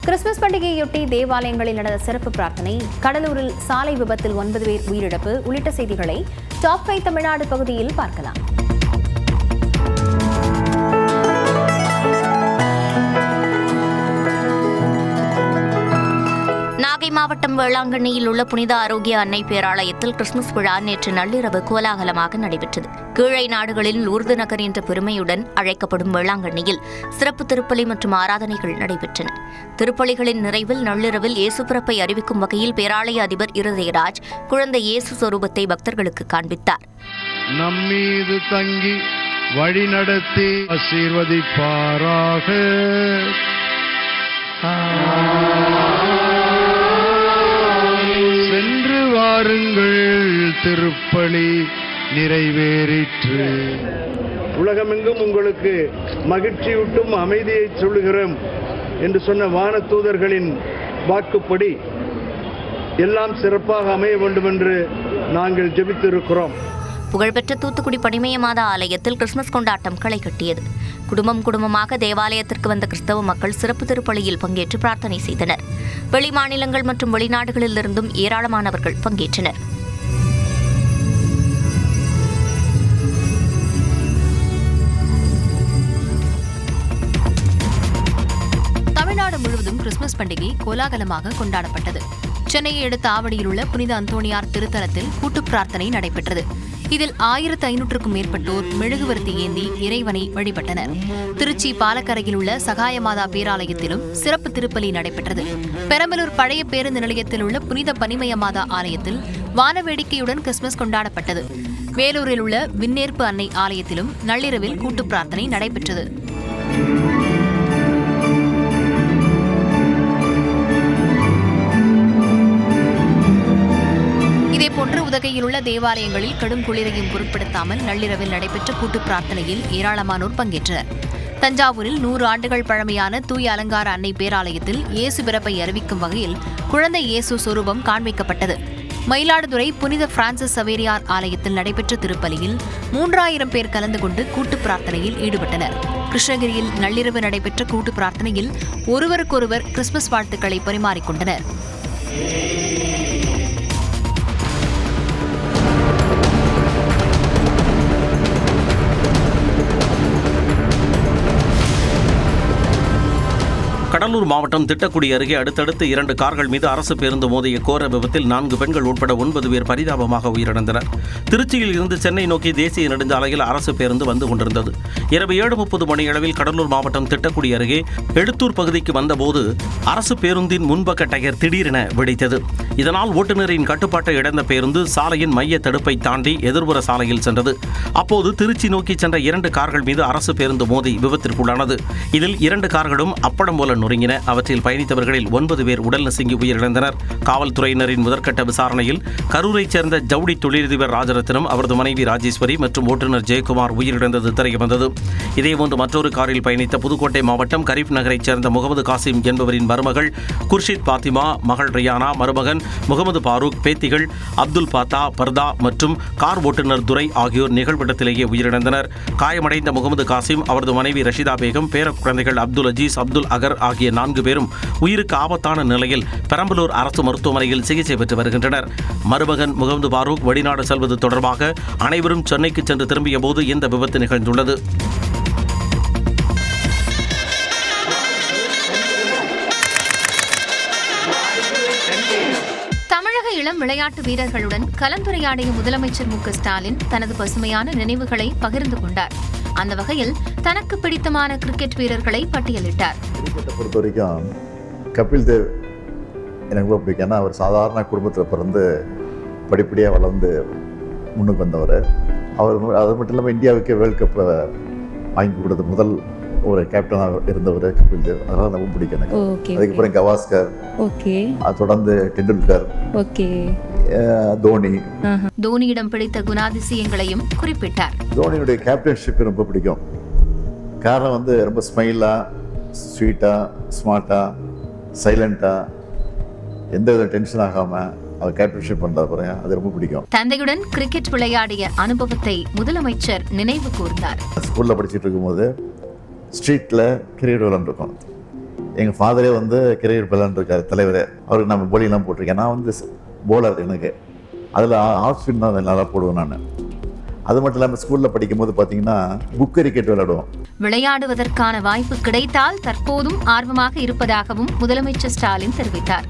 Christmas பண்டிகையொட்டி தேவாலயங்களில் நடந்த சிறப்பு பிரார்த்தனை, கடலூரில் சாலை விபத்தில் 9 பேர் உயிரிழப்பு உள்ளிட்ட செய்திகளை டாப் 5 தமிழ்நாடு பகுதியில் பார்க்கலாம். நாகை மாவட்டம் வேளாங்கண்ணியில் உள்ள புனித ஆரோக்கிய அன்னை பேராலயத்தில் கிறிஸ்துமஸ் விழா நேற்று நள்ளிரவு கோலாகலமாக நடைபெற்றது. கீழை நாடுகளில் லூர்து நகர் என்ற பெருமையுடன் அழைக்கப்படும் வேளாங்கண்ணியில் சிறப்பு திருப்பலி மற்றும் ஆராதனைகள் நடைபெற்றன. திருப்பலிகளின் நிறைவில் நள்ளிரவில் இயேசு பிறப்பை அறிவிக்கும் வகையில் பேராலய அதிபர் இருதயராஜ் குழந்தை இயேசு சொரூபத்தை பக்தர்களுக்கு காண்பித்தார். நம்மீது தங்கி வழி நடத்தி ஆசீர்வதிப்பாராக. சென்று வாருங்கள், திருப்பலி நிறைவேறிற்று. உலகமெங்கும் உங்களுக்கு மகிழ்ச்சியூட்டும் அமைதியை சொல்லுகிறோம் என்று சொன்ன வானதூதர்களின் வாக்குப்படி எல்லாம் சிறப்பாக அமைய வேண்டும் என்று நாங்கள் ஜெபித்திருக்கிறோம். புகழ்பெற்ற தூத்துக்குடி பனிமய மாதா ஆலயத்தில் கிறிஸ்துமஸ் கொண்டாட்டம் களை கட்டியது. குடும்பமாக தேவாலயத்திற்கு வந்த கிறிஸ்தவ மக்கள் சிறப்பு திருப்பலியில் பங்கேற்று பிரார்த்தனை செய்தனர். வெளி மாநிலங்கள் மற்றும் வெளிநாடுகளிலிருந்தும் ஏராளமானவர்கள் பங்கேற்றனர். தமிழ்நாடு முழுவதும் கிறிஸ்துமஸ் பண்டிகை கோலாகலமாக கொண்டாடப்பட்டது. சென்னையை அடுத்த ஆவடியில் உள்ள புனித அந்தோணியார் திருத்தலத்தில் கூட்டு பிரார்த்தனை நடைபெற்றது. இதில் 1500க்கும் மேற்பட்டோர் மெழுகுவர்த்தி ஏந்தி இறைவனை வழிபட்டனர். திருச்சி பாலக்கரையில் உள்ள சகாயமாதா பேராலயத்திலும் சிறப்பு திருப்பலி நடைபெற்றது. பெரம்பலூர் பழைய பேருந்து நிலையத்தில் உள்ள புனித பனிமய மாதா ஆலயத்தில் வானவேடிக்கையுடன் கிறிஸ்துமஸ் கொண்டாடப்பட்டது. வேலூரில் உள்ள விண்ணேற்பு அன்னை ஆலயத்திலும் நள்ளிரவில் கூட்டு பிரார்த்தனை நடைபெற்றது. இதேபோன்று உதகையில் உள்ள தேவாலயங்களில் கடும் குளிரையும் பொருட்படுத்தாமல் நள்ளிரவில் நடைபெற்ற கூட்டு பிரார்த்தனையில் ஏராளமானோர் பங்கேற்றனர். தஞ்சாவூரில் 100 ஆண்டுகள் பழமையான தூய அலங்கார அன்னை பேராலயத்தில் இயேசு பிறப்பை அறிவிக்கும் வகையில் குழந்தை இயேசு சொரூபம் காண்பிக்கப்பட்டது. மயிலாடுதுறை புனித பிரான்சிஸ் சவேரியார் ஆலயத்தில் நடைபெற்ற திருப்பலியில் 3000 பேர் கலந்து கொண்டு கூட்டு பிரார்த்தனையில் ஈடுபட்டனர். கிருஷ்ணகிரியில் நள்ளிரவு நடைபெற்ற கூட்டு பிரார்த்தனையில் ஒருவருக்கொருவர் கிறிஸ்துமஸ் வாழ்த்துக்களை பரிமாறிக்கொண்டனர். கடலூர் மாவட்டம் திட்டக்குடி அருகே அடுத்தடுத்து 2 கார்கள் மீது அரசு பேருந்து மோதிய கோர விபத்தில் 4 பெண்கள் உட்பட 9 பேர் பரிதாபமாக உயிரிழந்தனர். திருச்சியில் இருந்து சென்னை நோக்கி தேசிய நெடுஞ்சாலையில் அரசு பேருந்து வந்து கொண்டிருந்தது. இரவு 7:30 மணியளவில் கடலூர் மாவட்டம் திட்டக்குடி அருகே எழுத்தூர் பகுதிக்கு வந்தபோது அரசு பேருந்தின் முன்பக்க டயர் திடீரென வெடித்தது. இதனால் ஓட்டுநரின் கட்டுப்பாட்டை இழந்த பேருந்து சாலையின் மைய தடுப்பை தாண்டி எதிர்புற சாலையில் சென்றது. அப்போது திருச்சி நோக்கி சென்ற 2 கார்கள் மீது அரசு பேருந்து மோதி விபத்திற்குள்ளானது. இதில் 2 கார்களும் அப்படம் போல நொறுங்கின. அவற்றில் பயணித்தவர்களில் 9 பேர் உடல் நசுங்கி உயிரிழந்தனர். காவல்துறையினரின் முதற்கட்ட விசாரணையில் கரூரைச் சேர்ந்த ஜவுளி தொழிலதிபர் ராஜரத்னம், அவரது மனைவி ராஜேஸ்வரி மற்றும் ஓட்டுநர் ஜெயக்குமார் உயிரிழந்தது தெரியவந்தது. இதேபோன்று மற்றொரு காரில் பயணித்த புதுக்கோட்டை மாவட்டம் கரீப் நகரைச் சேர்ந்த முகமது காசிம் என்பவரின் மருமகள் குர்ஷித் பாத்திமா, மகள் ரியானா, மருமகன் முகமது பாரூக், பேத்திகள் அப்துல் பாத்தா, பர்தா மற்றும் கார் ஓட்டுநர் துரை ஆகியோர் நிகழ்விடத்திலேயே உயிரிழந்தனர். காயமடைந்த முகமது காசிம், அவரது மனைவி ரஷிதா பேகம், பேர குழந்தைகள் அப்துல் அஜீஸ், அப்துல் அகர் ஆகிய 4 பேரும் உயிருக்கு ஆபத்தான நிலையில் பெரம்பலூர் அரசு மருத்துவமனையில் சிகிச்சை பெற்று வருகின்றனர். மருமகன் முகமது பாரூக் வெளிநாடு செல்வது தொடர்பாக அனைவரும் சென்னைக்கு சென்று திரும்பிய போது இந்த விபத்து நிகழ்ந்துள்ளது. தமிழக இளம் விளையாட்டு வீரர்களுடன் கலந்துரையாடிய முதலமைச்சர் மு.க. ஸ்டாலின் தனது பசுமையான நினைவுகளை பகிர்ந்து கொண்டார். அந்த வகையில் தனக்கு பிடித்தமான கிரிக்கெட் வீரர்களை பட்டியலிட்டார். கிரிக்கெட்டை பொறுத்த வரைக்கும் கபில் தேவ் எனக்கு ரொம்ப பிடிக்கும். ஏன்னா அவர் சாதாரண குடும்பத்தில் பிறந்து படிப்படியாக வளர்ந்து முன்னுக்கு வந்தவர். அவர் அது மட்டும் இல்லாமல் இந்தியாவுக்கே வேர்ல்டு கப்பை வாங்கி கொடுத்த முதல் ஒரு கேப்டனாக இருந்தவர் கபில் தேவ். அதனால் ரொம்ப பிடிக்கும் எனக்கு. அதுக்கப்புறம் கவாஸ்கர், அது தொடர்ந்து டெண்டுல்கர், தோனியிடம் பிடித்த குணாதிசயங்களையும் குறிப்பிட்டார். தோனியுடைய கேப்டன்ஷிப் ரொம்ப பிடிக்கும். காரணம் ரொம்ப ஸ்மைலாக, ஸ்வீட்டாக, ஸ்மார்ட்டாக, சைலண்டாக, எந்த வித டென்ஷன் ஆகாமல் அவர் கேப்டன்ஷிப் பண்ணுறாரு. அது ரொம்ப பிடிக்கும். தந்தையுடன் கிரிக்கெட் விளையாடிய அனுபவத்தை முதலமைச்சர் நினைவு கூர்ந்தார். ஸ்கூலில் படிச்சுட்டு இருக்கும்போது ஸ்ட்ரீட்டில் கிரிக்கெட் விளையாண்டுருக்கோம். எங்கள் ஃபாதரே வந்து கிரிக்கெட் விளையாண்டுருக்காரு தலைவர். அவருக்கு நம்ம போலிங்லாம் போட்டிருக்கேன். நான் வந்து போலர். எனக்கு அதில் ஆஃப் ஸ்பின் தான் நல்லா போடுவேன் நான். அது மட்டும் இல்லாமல் ஸ்கூலில் படிக்கும்போது பார்த்தீங்கன்னா புக் கிரிக்கெட் விளையாடுவோம். விளையாடுவதற்கான வாய்ப்பு கிடைத்தால் தற்போதும் ஆர்வமாக இருப்பதாகவும் முதலமைச்சர் ஸ்டாலின் தெரிவித்தார்.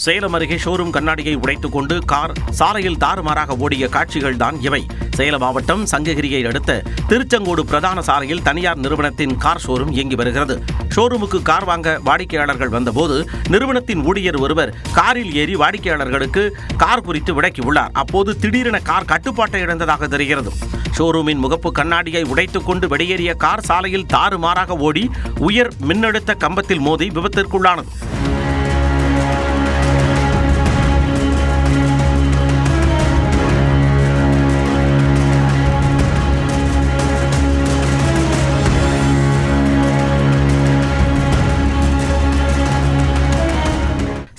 சேலம் அருகே ஷோரூம் கண்ணாடியை உடைத்துக் கொண்டு கார் சாலையில் தாறுமாறாக ஓடிய காட்சிகள் தான் இவை. சேலம் மாவட்டம் சங்ககிரியை அடுத்த திருச்செங்கோடு பிரதான சாலையில் தனியார் நிறுவனத்தின் கார் ஷோரூம் இயங்கி வருகிறது. ஷோரூமுக்கு கார் வாங்க வாடிக்கையாளர்கள் வந்தபோது நிறுவனத்தின் ஊழியர் ஒருவர் காரில் ஏறி வாடிக்கையாளர்களுக்கு கார் குறித்து விளக்கியுள்ளார். அப்போது திடீரென கார் கட்டுப்பாட்டை இழந்ததாக தெரிகிறது. ஷோரூமின் முகப்பு கண்ணாடியை உடைத்துக் கொண்டு வெளியேறிய கார் சாலையில் தாறுமாறாக ஓடி உயர் மின்னழுத்த கம்பத்தில் மோதி விபத்திற்குள்ளானது.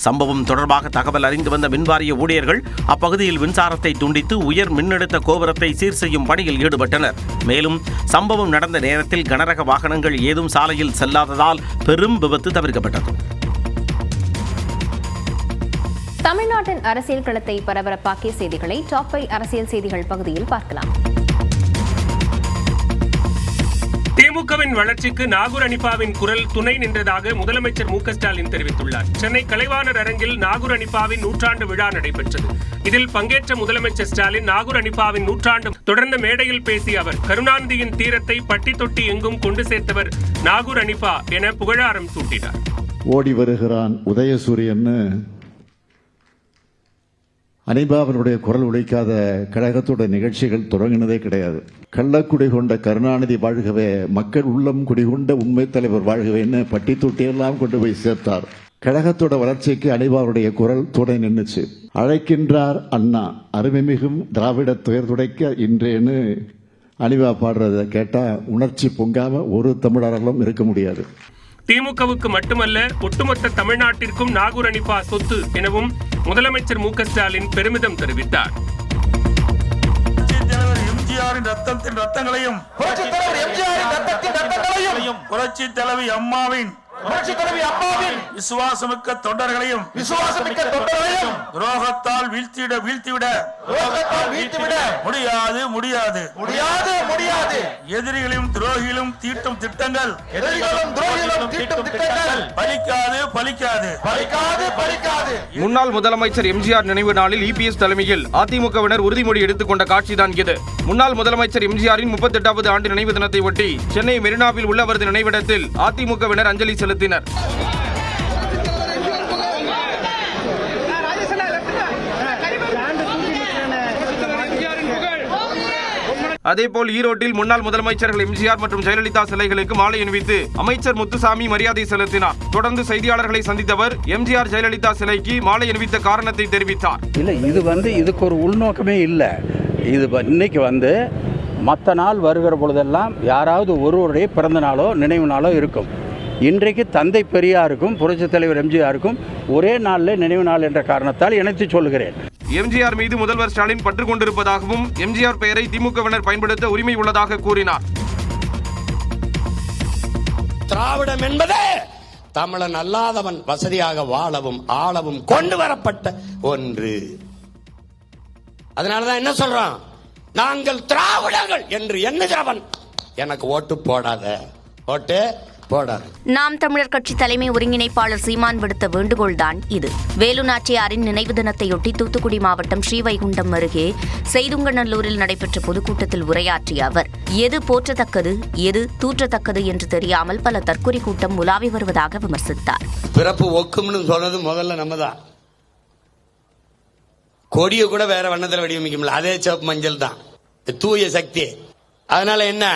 சம்பவம் தொடர்பாக தகவல் அறிந்து வந்த மின்வாரிய ஊழியர்கள் அப்பகுதியில் மின்சாரத்தை துண்டித்து உயர் மின்னழுத்த கோபுரத்தை சீர் செய்யும் பணியில் ஈடுபட்டனர். மேலும் சம்பவம் நடந்த நேரத்தில் கனரக வாகனங்கள் ஏதும் சாலையில் செல்லாததால் பெரும் விபத்து தவிர்க்கப்பட்டது. தமிழ்நாட்டின் அரசியல் களத்தை பரபரப்பாக்கிய செய்திகளை டாப் 5 அரசியல் செய்திகள் பகுதியில் பார்க்கலாம். திமுகவின் வளர்ச்சிக்கு நாகூர் அனிபாவின் குரல் துணை நின்றதாக முதலமைச்சர் மு க ஸ்டாலின் தெரிவித்துள்ளார். சென்னை கலைவாணர் அரங்கில் நாகூர் அனிபாவின் 100ஆண்டு விழா நடைபெற்றது. இதில் பங்கேற்ற முதலமைச்சர் ஸ்டாலின் நாகூர் அனிபாவின் 100ஆண்டு தொடர்ந்த மேடையில் பேசிய அவர், கருணாநிதியின் தீரத்தை பட்டி தொட்டி எங்கும் கொண்டு சேர்த்தவர் நாகூர் அனிபா என புகழாரம் சூட்டினார். ஓடி வருகிறான் உதயசூரியன்னு அனிபாவினுடைய குரல் உழைக்காத கழகத்தோட நிகழ்ச்சிகள் தொடங்கினதே கிடையாது. கள்ளக்குடி கொண்ட கருணாநிதி வாழ்கவே, மக்கள் உள்ளம் குடிகொண்ட உண்மை தலைவர் வாழ்கவேன்னு பட்டி தொட்டியெல்லாம் கொண்டு போய் சேர்த்தார். கழகத்தோட வளர்ச்சிக்கு அனிபாவுடைய குரல் துணை நின்றுச்சு. அழைக்கின்றார் அண்ணா, அருமைமிகும் திராவிட துயர் துடைக்க இன்றேன்னு அனிபா பாடுறதை கேட்டா உணர்ச்சி பொங்காம ஒரு தமிழர்களும் இருக்க முடியாது. திமுகவுக்கு மட்டுமல்ல, ஒட்டுமொத்த தமிழ்நாட்டிற்கும் நாகூர் அனிபா சொத்து எனவும் முதலமைச்சர் மு க ஸ்டாலின் பெருமிதம் தெரிவித்தார். எம்ஜிஆரின் ரத்தத்தின் ரத்தங்களையும் புரட்சி தலைவி அம்மாவின் விசுவாசமிக்க தொண்டர்களையும் துரோகத்தால் வீழ்த்திவிட முடியாது. எதிரிகளையும் துரோகிகளும் தீட்டும் திட்டங்கள் பலிக்காது. முன்னாள் முதலமைச்சர் எம்ஜிஆர் நினைவு நாளில் இபிஎஸ் தலைமையில் அதிமுகவினர் உறுதிமொழி எடுத்துக்கொண்ட காட்சிதான் இது. முன்னாள் முதலமைச்சர் எம்ஜிஆரின் 38வது ஆண்டு நினைவு தினத்தை ஒட்டி சென்னை மெரினாவில் உள்ள அவரது நினைவிடத்தில் அதிமுகவினர் அஞ்சலி செலுத்தினர். அதேபோல் ஈரோட்டில் முன்னாள் முதலமைச்சர்கள் எம்ஜிஆர் மற்றும் ஜெயலலிதா சிலைகளுக்கு மாலை அணிவித்து அமைச்சர் முத்துசாமி மரியாதை செலுத்தினார். தொடர்ந்து செய்தியாளர்களை சந்தித்தவர் எம்ஜிஆர் ஜெயலலிதா சிலைக்கு மாலை அணிவித்த காரணத்தை தெரிவித்தார். இதுக்கு ஒரு உள்நோக்கமே இல்லை. இது இன்னைக்கு மற்ற நாள் வருகிற பொழுதெல்லாம் யாராவது ஒருவருடைய பிறந்த நாளோ நினைவு நாளோ இருக்கும். இன்றைக்கு தந்தை பெரியாருக்கும் புரட்சித் தலைவர் எம்ஜிஆருக்கும் ஒரே நாளில் நினைவு நாள் என்ற காரணத்தால் இணைத்து சொல்கிறேன். எம்ஜிஆர் மீது முதல்வர் ஸ்டாலின் பற்று கொண்டிருப்பதாகவும் எம்ஜிஆர் பெயரை திமுகவினர் பயன்படுத்த உரிமை உள்ளதாக கூறினார். திராவிடம் என்பது தமிழன் அல்லாதவன் வசதியாக வாழவும் ஆளவும் கொண்டு வரப்பட்ட ஒன்று. அதனாலதான் என்ன சொல்றோம், நாங்கள் திராவிடர்கள் என்று எண்ணுகிறவன் எனக்கு ஓட்டு போடாத. நாம் தமிழர் கட்சி தலைமை ஒருங்கிணைப்பாளர் சீமான் விடுத்த வேண்டுகோள்தான் இது. வேலு நாச்சியாரின் நினைவு தினத்தையொட்டி தூத்துக்குடி மாவட்டம் ஸ்ரீவைகுண்டம் அருகே செய்துங்கநல்லூரில் நடைபெற்ற பொதுக்கூட்டத்தில் உரையாற்றிய அவர், எது போற்றத்தக்கது எது தூற்றத்தக்கது என்று தெரியாமல் பல தற்கொலை கூட்டம் உலாவி வருவதாக விமர்சித்தார். பிறப்பு ஒக்கும்னு சொன்னது முதல்ல நம்ம தான். கொடியை கூட வேற வண்ணத்தில் வடிவமைக்க அதே சிவப்பு மஞ்சள் தான், தூய சக்தி. அதனால என்ன,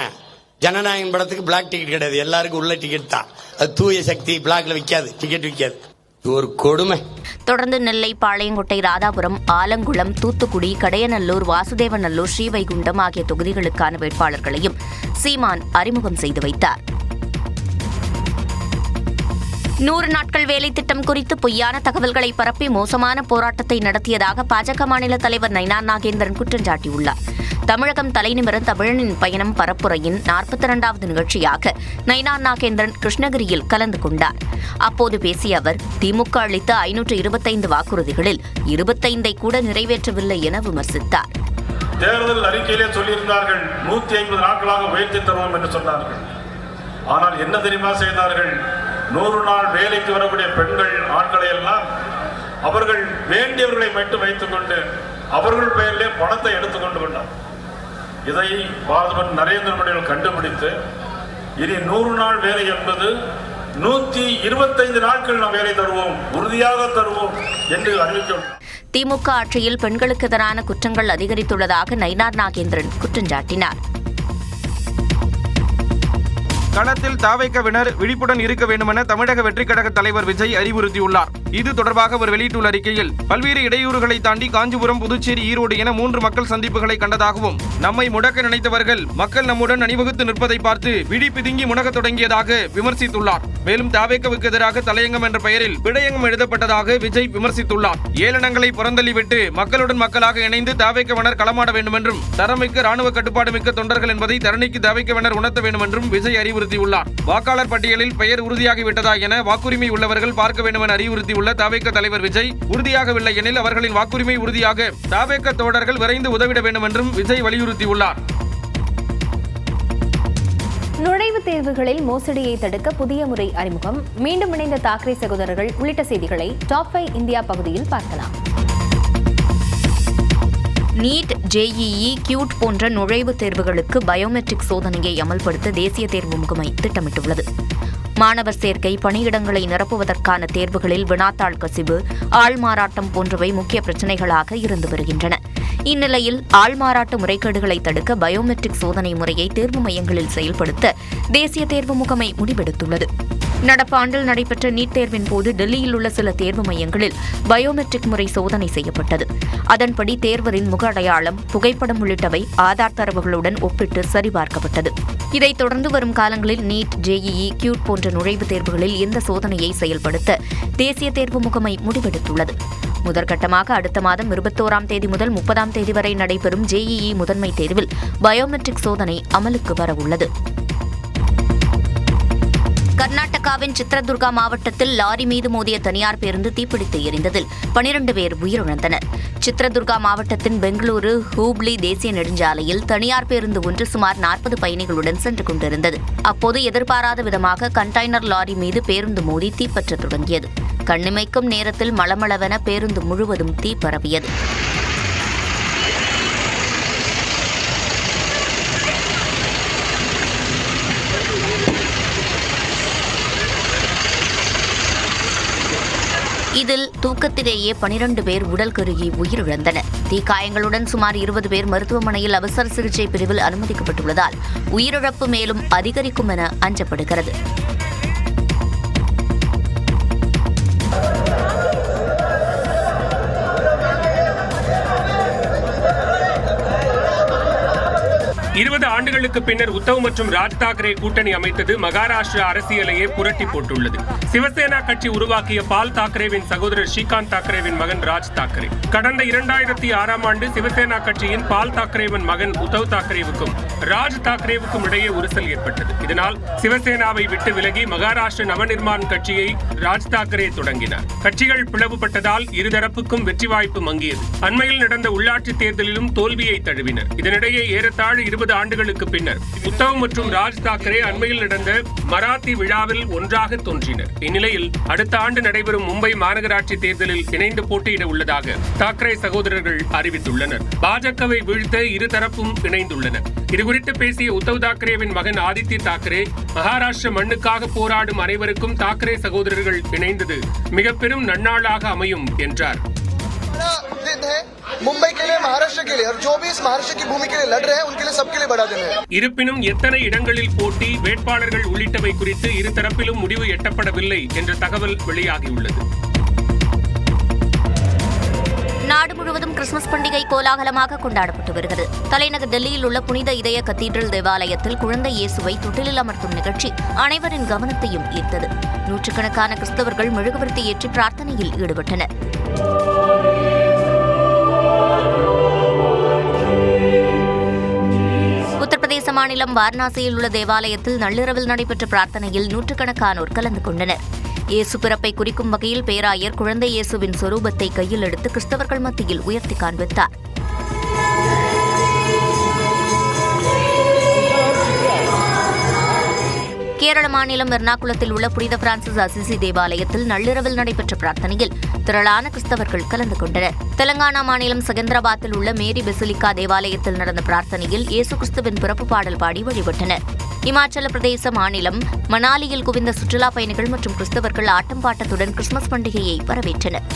ஜனநாயகன் படத்துக்கு பிளாக் டிக்கெட் கிடையாது, எல்லாருக்கும் உள்ள டிக்கெட் தான். அது தூய சக்தி பிளாக்ல விற்காது, டிக்கெட் விற்காது. ஒரு கொடுமை. தொடர்ந்து நெல்லை, பாளையங்கோட்டை, ராதாபுரம், ஆலங்குளம், தூத்துக்குடி, கடையநல்லூர், வாசுதேவநல்லூர், ஸ்ரீவைகுண்டம் ஆகிய தொகுதிகளுக்கான வேட்பாளர்களையும் சீமான் அறிமுகம் செய்து வைத்தார். 100 நாட்கள் வேலை திட்டம் குறித்து பொய்யான தகவல்களை பரப்பி மோசமான போராட்டத்தை நடத்தியதாக பாஜக மாநில தலைவர் நயினார் நாகேந்திரன் குற்றம் சாட்டியுள்ளார். தமிழகம் தலைநிமிர தமிழனின் பயணம் பரப்புரையின் 42வது நிகழ்ச்சியாக நயினார் நாகேந்திரன் கிருஷ்ணகிரியில் கலந்து கொண்டார். அப்போது பேசிய அவர், திமுக அளித்த 525 வாக்குறுதிகளில் 25 கூட நிறைவேற்றவில்லை என விமர்சித்தார். தேர்தல் அறிக்கையிலே சொல்லியிருந்தார்கள் 150 நாட்களாக உயர்த்தி தருவோம் என்று சொன்னார்கள். ஆனால் என்ன தெரியுமா செய்தார்கள்? 100 நாள் வேலைக்கு வரக்கூடிய பெண்கள் ஆண்களை எல்லாம் அவர்கள் வேண்டியவர்களை மட்டும் வைத்துக் கொண்டு அவர்கள் பெயரிலே பணத்தை எடுத்துக்கொண்டு கொண்டார். இதை பிரதமர் நரேந்திர மோடி கண்டுபிடித்து இனி 100 நாள் வேலை என்பது 125 நாட்கள் நாம் வேலை தருவோம், உறுதியாக தருவோம் என்று அறிவித்தோம். திமுக ஆட்சியில் பெண்களுக்கு எதிரான குற்றங்கள் அதிகரித்துள்ளதாக நயினார் நாகேந்திரன் குற்றம் சாட்டினார். களத்தில் தாவேக்கவினர் விழிப்புடன் இருக்க வேண்டுமென தமிழக வெற்றிக் கழக தலைவர் விஜய் அறிவுறுத்தியுள்ளார். இது தொடர்பாக அவர் வெளியிட்டுள்ள அறிக்கையில், பல்வேறு இடையூறுகளை தாண்டி காஞ்சிபுரம், புதுச்சேரி, ஈரோடு என 3 மக்கள் சந்திப்புகளை கண்டதாகவும், நம்மை முடக்க நினைத்தவர்கள் மக்கள் நம்முடன் அணிவகுத்து நிற்பதை பார்த்து விழி பிதுங்கி முடக்கத் தொடங்கியதாக விமர்சித்துள்ளார். மேலும் தாவேக்கவுக்கு எதிராக தலையங்கம் என்ற பெயரில் விடயங்கம் எழுதப்பட்டதாக விஜய் விமர்சித்துள்ளார். ஏளனங்களை புறந்தள்ளிவிட்டு மக்களுடன் மக்களாக இணைந்து தாவேக்கவினர் களமாட வேண்டுமென்றும், தரமிக்க ராணுவ கட்டுப்பாடு மிக்க தொண்டர்கள் என்பதை தரணிக்கு தாவேக்கவினர் உணர்த்த வேண்டுமென்றும் விஜய் அறிவுறுத்தியுள்ளார். வாக்காளர் பட்டியலில் பெயர் உறுதியாகிவிட்டதா என வாக்குரிமை உள்ளவர்கள் பார்க்க வேண்டும் என அறிவுறுத்தியுள்ள தாவேக்க தலைவர் விஜய், உறுதியாகவில்லை எனில் அவர்களின் வாக்குரிமை உறுதியாக தாவேக்க தோழர்கள் விரைந்து உதவிட வேண்டும் என்றும் விஜய் வலியுறுத்தியுள்ளார். நுழைவுத் தேர்வுகளில் மோசடியை தடுக்க புதிய முறை அறிமுகம், மீண்டும் இணைந்த தாக்கரே சகோதரர்கள் உள்ளிட்ட செய்திகளை டாப் 5 இந்தியா பகுதியில் பார்க்கலாம். நீட், ஜேஇஇ, கியூட் போன்ற நுழைவுத் தேர்வுகளுக்கு பயோமெட்ரிக் சோதனையை அமல்படுத்த தேசிய தேர்வு முகமை திட்டமிட்டுள்ளது. மாணவர் சேர்க்கை, பணியிடங்களை நிரப்புவதற்கான தேர்வுகளில் வினாத்தாள் கசிவு, ஆள்மாறாட்டம் போன்றவை முக்கிய பிரச்சினைகளாக இருந்து வருகின்றன. இந்நிலையில் ஆள்மாறாட்ட முறைகேடுகளை தடுக்க பயோமெட்ரிக் சோதனை முறையை தேர்வு மையங்களில் செயல்படுத்த தேசிய தேர்வு முகமை முடிவெடுத்துள்ளது. நடப்பாண்டில் நடைபெற்ற நீட் தேர்வின் போது டெல்லியில் உள்ள சில தேர்வு மையங்களில் பயோமெட்ரிக் முறை சோதனை செய்யப்பட்டது. அதன்படி தேர்வரின் முக அடையாளம், புகைப்படம் உள்ளிட்டவை ஆதார் தரவுகளுடன் ஒப்பிட்டு சரிபார்க்கப்பட்டது. இதைத் தொடர்ந்து வரும் காலங்களில் நீட், ஜேஇஇ, கியூட் போன்ற நுழைவுத் தேர்வுகளில் இந்த சோதனையை செயல்படுத்த தேசிய தேர்வு முகமை முடிவெடுத்துள்ளது. முதற்கட்டமாக அடுத்த மாதம் 21ஆம் தேதி முதல் 30ஆம் தேதி வரை நடைபெறும் ஜேஇஇ முதன்மை தேர்வில் பயோமெட்ரிக் சோதனை அமலுக்கு வரவுள்ளது. கர்நாடகாவின் சித்ரதுர்கா மாவட்டத்தில் லாரி மீது மோதிய தனியார் பேருந்து தீப்பிடித்து எரிந்ததில் 12 பேர் உயிரிழந்தனர். சித்ரதுர்கா மாவட்டத்தின் பெங்களூரு ஹூப்ளி தேசிய நெடுஞ்சாலையில் தனியார் பேருந்து ஒன்று சுமார் 40 பயணிகளுடன் சென்று கொண்டிருந்தது. அப்போது எதிர்பாராத விதமாக கண்டெய்னர் லாரி மீது பேருந்து மோதி தீப்பற்றத் தொடங்கியது. கண்ணிமைக்கும் நேரத்தில் மளமளவென பேருந்து முழுவதும் தீ பரவியது. இதில் தூக்கத்திலேயே 12 பேர் உடல் கருகி உயிரிழந்தனர். தீக்காயங்களுடன் சுமார் 20 பேர் மருத்துவமனையில் அவசர சிகிச்சை பிரிவில் அனுமதிக்கப்பட்டுள்ளதால் உயிரிழப்பு மேலும் அதிகரிக்கும் என அஞ்சப்படுகிறது. ஆண்டுகளுக்கு பின்னர் உத்தவ் மற்றும் ராஜ் தாக்கரே கூட்டணி அமைத்தது மகாராஷ்டிரா அரசியலையே புரட்டி போட்டுள்ளது. சிவசேனா கட்சி உருவாக்கிய பால் தாக்கரேவின் சகோதரர் ஸ்ரீகாந்த் தாக்கரேவின் மகன் ராஜ் தாக்கரே. கடந்த 2006ஆம் ஆண்டு சிவசேனா கட்சியின் பால் தாக்கரேவின் மகன் உத்தவ் தாக்கரேவுக்கும் ராஜ் தாக்கரேவுக்கும் இடையே உரசல் ஏற்பட்டது. இதனால் சிவசேனாவை விட்டு விலகி மகாராஷ்டிர நவநிர்மாண் கட்சியை ராஜ் தாக்கரே தொடங்கினார். கட்சிகள் பிளவுபட்டதால் இருதரப்புக்கும் வெற்றி வாய்ப்பு மங்கியது. அண்மையில் நடந்த உள்ளாட்சி தேர்தலிலும் தோல்வியை தழுவினர். இதனிடையே ஏறத்தாழ 20 ஆண்டுகளுக்கு பின்னர் உத்தவ் மற்றும் ராஜ் தாக்கரே அண்மையில் நடந்த மராத்தி விழாவில் ஒன்றாக தோன்றினர். இந்நிலையில் அடுத்த ஆண்டு நடைபெறும் மும்பை மாநகராட்சி தேர்தலில் இணைந்து போட்டியிட உள்ளதாக தாக்கரே சகோதரர்கள் அறிவித்துள்ளனர். பாஜகவை வீழ்த்த இருதரப்பும் இணைந்துள்ளனர். இதுகுறித்து பேசிய உத்தவ் தாக்கரேவின் மகன் ஆதித்ய தாக்கரே, மகாராஷ்டிர மண்ணுக்காக போராடும் அனைவருக்கும் தாக்கரே சகோதரர்கள் இணைந்தது மிக பெரும் நன்னாளாக அமையும் என்றார். मुंबई के लिए, महाराष्ट्र के लिए और जो भी इस महाराष्ट्र की भूमि के लिए लड़ रहे हैं उनके लिए सबके लिए बड़ा दिन है. இருப்பினும் எத்தனை இடங்களில் போட்டி, வேட்பாளர்கள் உள்ளிட்டவை குறித்து இருதரப்பிலும் முடிவு எட்டப்படவில்லை என்ற தகவல் வெளியாகியுள்ளது. நாடு முழுவதும் கிறிஸ்துமஸ் பண்டிகை கோலாகலமாக கொண்டாடப்பட்டு வருகிறது. தலைநகர் டெல்லியில் உள்ள புனித இதய கத்தீட்ரல் தேவாலயத்தில் குழந்தை இயேசுவை தொட்டிலில் அமர்த்தும் நிகழ்ச்சி அனைவரின் கவனத்தையும் ஈர்த்தது. நூற்றுக்கணக்கான கிறிஸ்தவர்கள் மெழுகுவர்த்தி ஏற்றி பிரார்த்தனையில் ஈடுபட்டனர். உத்தரப்பிரதேச மாநிலம் வாரணாசியில் உள்ள தேவாலயத்தில் நள்ளிரவில் நடைபெற்ற பிரார்த்தனையில் நூற்றுக்கணக்கானோர் கலந்து கொண்டனர். இயேசு பிறப்பை குறிக்கும் வகையில் பேராயர் குழந்தை இயேசுவின் சொரூபத்தை கையில் எடுத்து கிறிஸ்தவர்கள் மத்தியில் உயர்த்தி காண்பித்தார். கேரள மாநிலம் எர்ணாகுளத்தில் உள்ள புனித பிரான்சிஸ் அசிசி தேவாலயத்தில் நள்ளிரவில் நடைபெற்ற பிரார்த்தனையில் திரளான கிறிஸ்தவர்கள் கலந்து கொண்டனர். தெலங்கானா மாநிலம் செகந்திராபாத்தில் உள்ள மேரி பெசிலிக்கா தேவாலயத்தில் நடந்த பிரார்த்தனையில் இயேசு கிறிஸ்துவின் பிறப்பு பாடல் பாடி வழிபட்டனர். இமாச்சல பிரதேச மாநிலம் மணாலியில் குவிந்த சுற்றுலா பயணிகள் மற்றும் கிறிஸ்தவர்கள் ஆட்டம் பாட்டத்துடன் கிறிஸ்துமஸ் பண்டிகையை வரவேற்றனர்.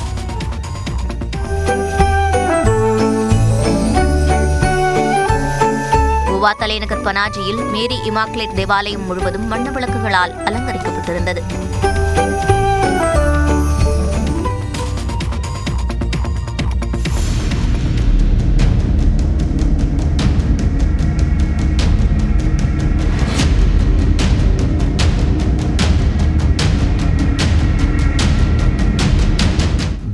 கோவா தலைநகர் பனாஜியில் மேரி இமாக்லேட் தேவாலயம் முழுவதும் வண்ண விளக்குகளால் அலங்கரிக்கப்பட்டிருந்தது.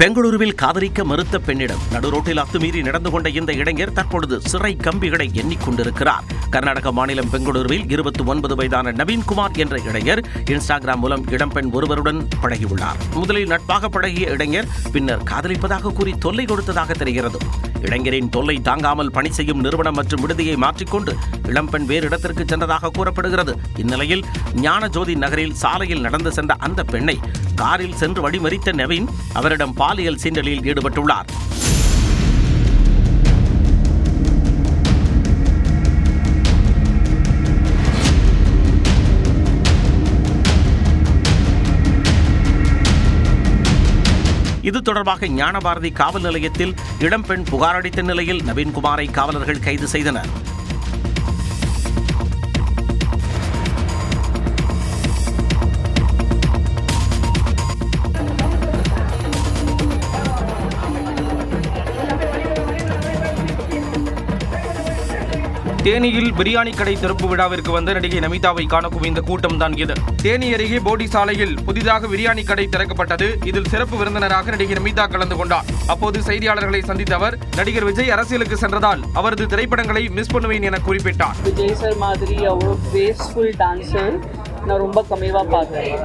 பெங்களூருவில் காதலிக்க மறுத்த பெண்ணிடம் நடுரோட்டில் அத்துமீறி நடந்து கொண்ட இந்த இளைஞர் தற்பொழுது சிறை கம்பிகளை எண்ணிக்கொண்டிருக்கிறார். கர்நாடக மாநிலம் பெங்களூருவில் 29 வயதான நவீன்குமார் என்ற இளைஞர் இன்ஸ்டாகிராம் மூலம் இளம்பெண் ஒருவருடன் பழகியுள்ளார். முதலில் நட்பாக பழகிய இளைஞர் பின்னர் காதலிப்பதாக கூறி தொல்லை கொடுத்ததாக தெரிகிறது. இளைஞரின் தொல்லை தாங்காமல் பணி செய்யும் நிறுவனம் மற்றும் விடுதியை மாற்றிக்கொண்டு இளம்பெண் வேறு இடத்திற்கு சென்றதாக கூறப்படுகிறது. இந்நிலையில் ஞானஜோதி நகரில் சாலையில் நடந்து சென்ற அந்த பெண்ணை காரில் சென்று வழிமறித்த நவீன் அவரிடம் பாலியல் சீண்டலில் ஈடுபட்டுள்ளார். இது தொடர்பாக ஞானபாரதி காவல் நிலையத்தில் இளம்பெண் புகார் அளித்த நிலையில் நவீன்குமாரை காவலர்கள் கைது செய்தனர். தேனியில் பிரியாணி கடை திறப்பு விழாவிற்கு வந்த நடிகை நமிதாவை காண குவிந்த கூட்டம் தான் இது. தேனி அருகே போடி சாலையில் புதிதாக பிரியாணி கடை திறக்கப்பட்டது. இதில் சிறப்பு விருந்தினராக நடிகை நமிதா கலந்து கொண்டார். அப்போது செய்தியாளர்களை சந்தித்த அவர் நடிகர் விஜய் அரசியலுக்கு சென்றதால் அவரது திரைப்படங்களை மிஸ் பண்ணுவேன் என குறிப்பிட்டார். விஜய் சார் மாதிரி அவ்வளோ கிரேஸ்ஃபுல் டான்ஸர் நான் ரொம்ப கம்மியாக பார்த்தேன்.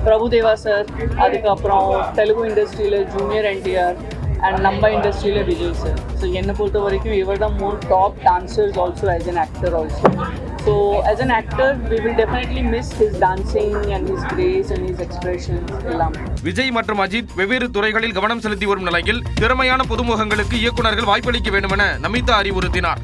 பிரபுதேவா சார், அதுக்கப்புறம் தெலுங்கு இண்டஸ்ட்ரியில் ஜூனியர் என்டிஆர் and நம்ம இண்டஸ்ட்ரியில் விஜய் சார். ஸோ என்னை பொறுத்த வரைக்கும் இவர் தான் more top dancers also as an actor also. So as an actor we will definitely miss his dancing and his grace and his expressions எல்லாம். விஜய் மற்றும் அஜித் வெவ்வேறு துறைகளில் கவனம் செலுத்தி வரும் நிலையில் திறமையான புதுமுகங்களுக்கு இயக்குநர்கள் வாய்ப்பளிக்க வேண்டும் என நமிதா அறிவுறுத்தினார்.